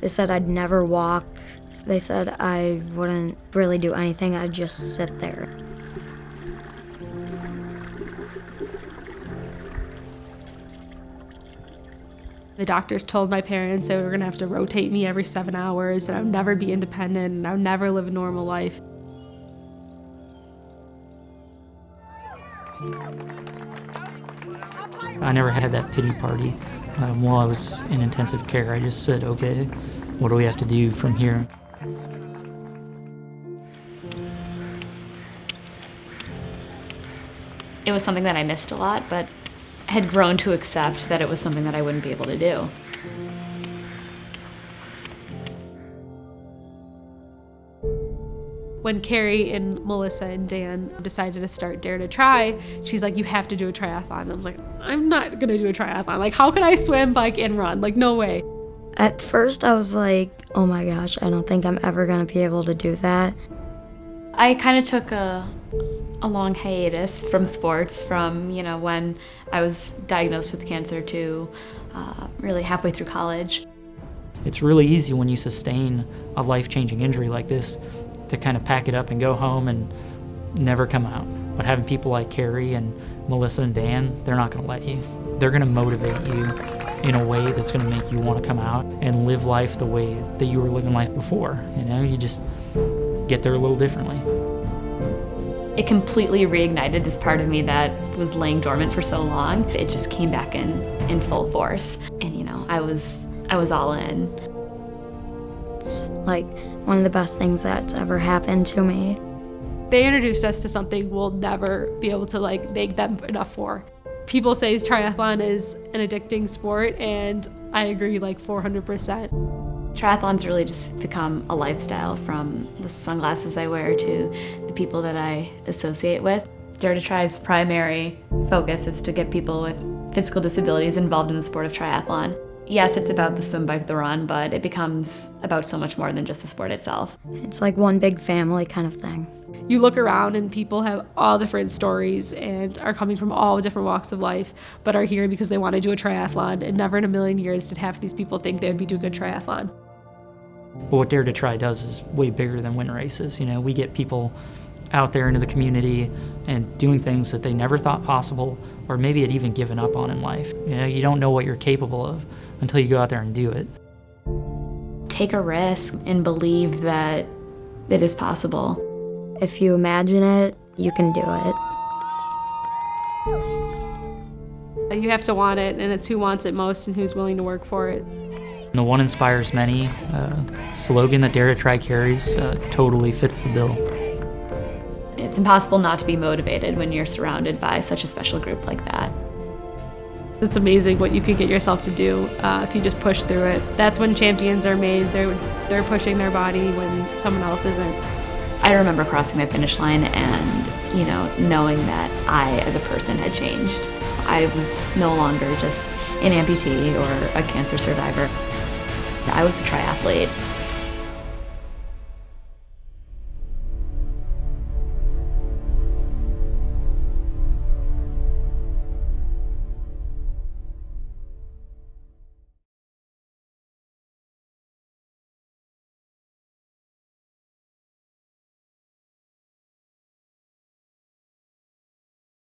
They said I'd never walk. They said I wouldn't really do anything, I'd just sit there. The doctors told my parents they were gonna have to rotate me every 7 hours, and I would never be independent, and I would never live a normal life. I never had that pity party while I was in intensive care. I just said, okay, what do we have to do from here? It was something that I missed a lot, but had grown to accept that it was something that I wouldn't be able to do. When Carrie and Melissa and Dan decided to start Dare2tri, she's like, you have to do a triathlon. And I was like, I'm not gonna do a triathlon. Like, how can I swim, bike, and run? Like, no way. At first I was like, oh my gosh, I don't think I'm ever gonna be able to do that. I kind of took a long hiatus from sports from, when I was diagnosed with cancer to really halfway through college. It's really easy when you sustain a life-changing injury like this to kind of pack it up and go home and never come out. But having people like Carrie and Melissa and Dan, they're not gonna let you. They're gonna motivate you in a way that's gonna make you wanna come out and live life the way that you were living life before. You just get there a little differently. It completely reignited this part of me that was laying dormant for so long. It just came back in full force. And I was all in. It's like one of the best things that's ever happened to me. They introduced us to something we'll never be able to thank them enough for. People say triathlon is an addicting sport, and I agree 400%. Triathlon's really just become a lifestyle, from the sunglasses I wear to the people that I associate with. Dare2tri's primary focus is to get people with physical disabilities involved in the sport of triathlon. Yes, it's about the swim, bike, the run, but it becomes about so much more than just the sport itself. It's like one big family kind of thing. You look around and people have all different stories and are coming from all different walks of life, but are here because they want to do a triathlon, and never in a million years did half these people think they'd be doing a triathlon. But what Dare2tri does is way bigger than win races. We get people out there into the community and doing things that they never thought possible, or maybe had even given up on in life. You don't know what you're capable of until you go out there and do it. Take a risk and believe that it is possible. If you imagine it, you can do it. You have to want it, and it's who wants it most and who's willing to work for it. The one inspires many slogan that Dare2tri carries totally fits the bill. It's impossible not to be motivated when you're surrounded by such a special group like that. It's amazing what you can get yourself to do if you just push through it. That's when champions are made. They're pushing their body when someone else isn't. I remember crossing the finish line and, knowing that I, as a person, had changed. I was no longer just an amputee or a cancer survivor. I was a triathlete.